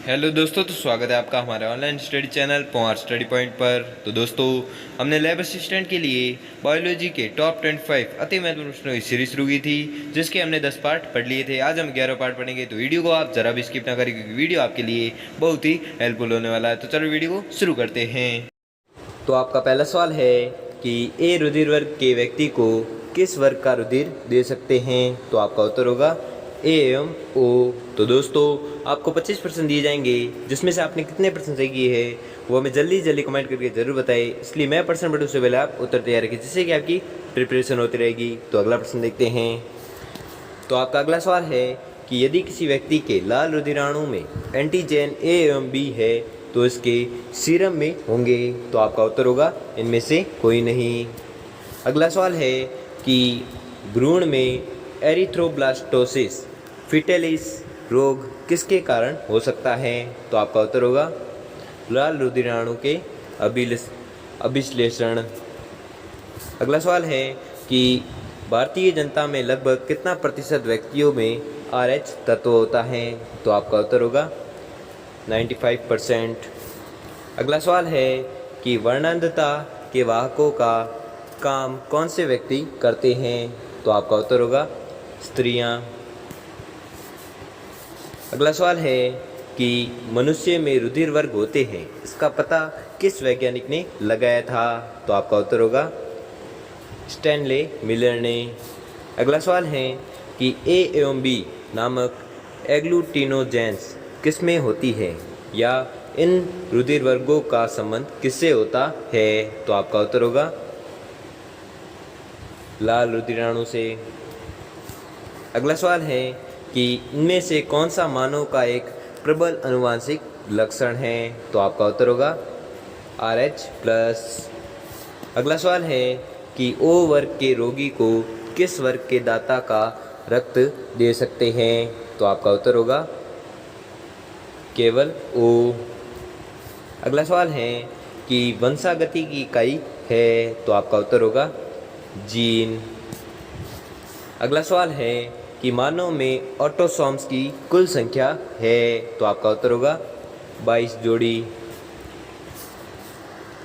Hello दोस्तों, तो स्वागत है आपका हमारे online study channel power study point पर। तो दोस्तों, हमने लैब असिस्टेंट के लिए बायोलॉजी के टॉप 25 अति महत्वपूर्ण प्रश्नों की सीरीज शुरू की थी, जिसके हमने 10 पार्ट पढ़ लिए थे। आज हम 11 पार्ट पढ़ेंगे, तो वीडियो को आप ज़रा भी स्किप ना करें, क्योंकि वीडियो आपके लिए बहुत ही हेल्पफुल होने वाला है। तो चलो वीडियो को शुरू करते हैं। तो आपका पहला सवाल है कि ए रुधिर वर्ग के व्यक्ति को किस वर्ग का रुधिर दे सकते हैं? तो आपका उत्तर होगा ए एवं ओ। तो दोस्तों, आपको 25% दिए जाएंगे, जिसमें से आपने कितने परसेंट सही किए हैं वो हमें जल्दी जल्दी कमेंट करके ज़रूर बताएं। इसलिए मैं परसेंट बढ़ू से पहले आप उत्तर तैयार रखें, जिससे कि आपकी प्रिपरेशन होती रहेगी। तो अगला प्रश्न देखते हैं। तो आपका अगला सवाल है कि यदि किसी व्यक्ति के लाल रुधिराणु में एंटीजन ए एवं बी है तो इसके सीरम में होंगे? तो आपका उत्तर होगा इनमें से कोई नहीं। अगला सवाल है कि भ्रूण में एरिथ्रोब्लास्टोसिस फिटेलिस रोग किसके कारण हो सकता है? तो आपका उत्तर होगा लाल रुधिराणु के अभिश्लेषण। अगला सवाल है कि भारतीय जनता में लगभग कितना प्रतिशत व्यक्तियों में RH तत्व होता है? तो आपका उत्तर होगा 95%। अगला सवाल है कि वर्णांधता के वाहकों का काम कौन से व्यक्ति करते हैं? तो आपका उत्तर होगा स्त्रियां। अगला सवाल है कि मनुष्य में रुधिर वर्ग होते हैं, इसका पता किस वैज्ञानिक ने लगाया था? तो आपका उत्तर होगा स्टैनले मिलर ने। अगला सवाल है कि ए एवं बी नामक एग्लूटिनोजेंस किसमें होती है, या इन रुधिर वर्गों का संबंध किससे होता है? तो आपका उत्तर होगा लाल रुधिराणु से। अगला सवाल है कि इनमें से कौन सा मानव का एक प्रबल आनुवंशिक लक्षण है? तो आपका उत्तर होगा RH+। अगला सवाल है कि O वर्ग के रोगी को किस वर्ग के दाता का रक्त दे सकते हैं? तो आपका उत्तर होगा केवल O। अगला सवाल है कि वंशागति की इकाई है? तो आपका उत्तर होगा जीन। अगला सवाल है कि मानव में ऑटोसोम्स की कुल संख्या है? तो आपका उत्तर होगा 22 जोड़ी।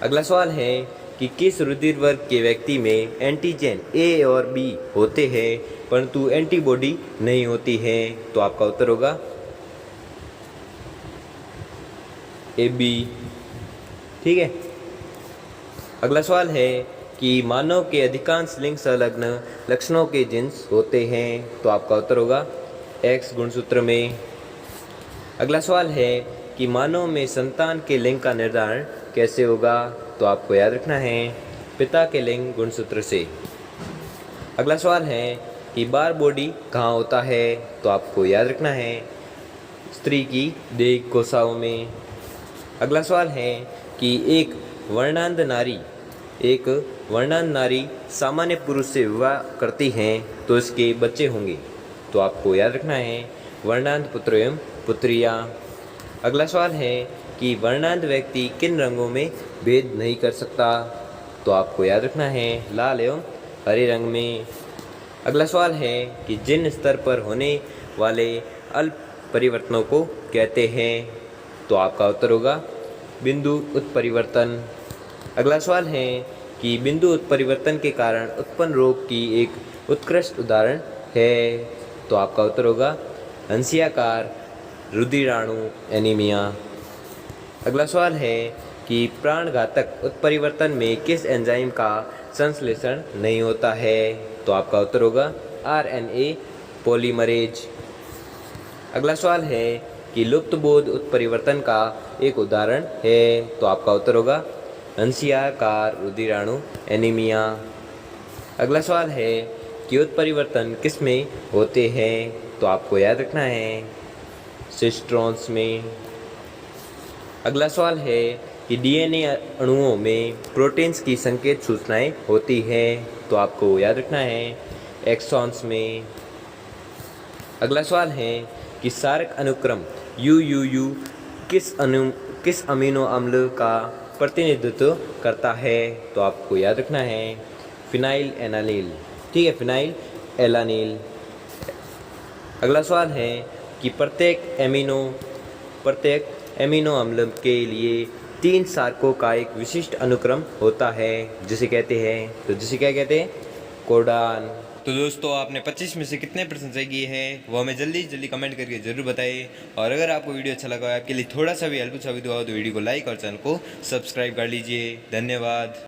अगला सवाल है कि किस रुधिर वर्ग के व्यक्ति में एंटीजन ए और बी होते हैं परंतु एंटीबॉडी नहीं होती है? तो आपका उत्तर होगा AB। ठीक है। अगला सवाल है कि मानव के अधिकांश लिंग संलग्न लक्षणों के जिन्स होते हैं? तो आपका उत्तर होगा X गुणसूत्र में। अगला सवाल है कि मानव में संतान के लिंग का निर्धारण कैसे होगा? तो आपको याद रखना है पिता के लिंग गुणसूत्र से। अगला सवाल है कि बार बॉडी कहाँ होता है? तो आपको याद रखना है स्त्री की देह कोशिकाओं में। अगला सवाल है कि एक वर्णांध नारी सामान्य पुरुष से विवाह करती हैं तो इसके बच्चे होंगे? तो आपको याद रखना है वर्णांध पुत्र एवं पुत्रियाँ। अगला सवाल है कि वर्णांध व्यक्ति किन रंगों में भेद नहीं कर सकता? तो आपको याद रखना है लाल एवं हरे रंग में। अगला सवाल है कि जिन स्तर पर होने वाले अल्प परिवर्तनों को कहते हैं? तो आपका उत्तर होगा बिंदु उत्परिवर्तन। अगला सवाल है कि बिंदु उत्परिवर्तन के कारण उत्पन्न रोग की एक उत्कृष्ट उदाहरण है? तो आपका उत्तर होगा हंसियाकार रुधिराणु एनीमिया। अगला सवाल है कि प्राणघातक उत्परिवर्तन में किस एंजाइम का संश्लेषण नहीं होता है? तो आपका उत्तर होगा RNA पॉलीमरेज। अगला सवाल है कि लुप्त बोध उत्परिवर्तन का एक उदाहरण है? तो आपका उत्तर होगा हंसियाकार रुधिराणु एनीमिया। अगला सवाल है कि उत्परिवर्तन किस में होते हैं? तो आपको याद रखना है सिस्ट्रॉन्स में। अगला सवाल है कि DNA अणुओं में प्रोटीन्स की संकेत सूचनाएं होती हैं? तो आपको याद रखना है एक्सॉन्स में। अगला सवाल है कि क्षारक अनुक्रम UUU किस अमीनो अम्ल का प्रतिनिधित्व करता है? तो आपको याद रखना है फिनाइल एनानिल। ठीक है, फिनाइल एलानिल। अगला सवाल है कि प्रत्येक एमिनो प्रत्येक एमिनो अम्ल के लिए 3 सार्कों का एक विशिष्ट अनुक्रम होता है, जिसे कहते हैं, तो जिसे क्या कहते हैं, कोडान। तो दोस्तों, आपने 25 में से कितने प्रश्न सही किए हैं वो हमें जल्दी जल्दी कमेंट करके ज़रूर बताइए। और अगर आपको वीडियो अच्छा लगा, आपके लिए थोड़ा सा भी हेल्पफुल साबित हुआ हो, तो वीडियो को लाइक और चैनल को सब्सक्राइब कर लीजिए। धन्यवाद।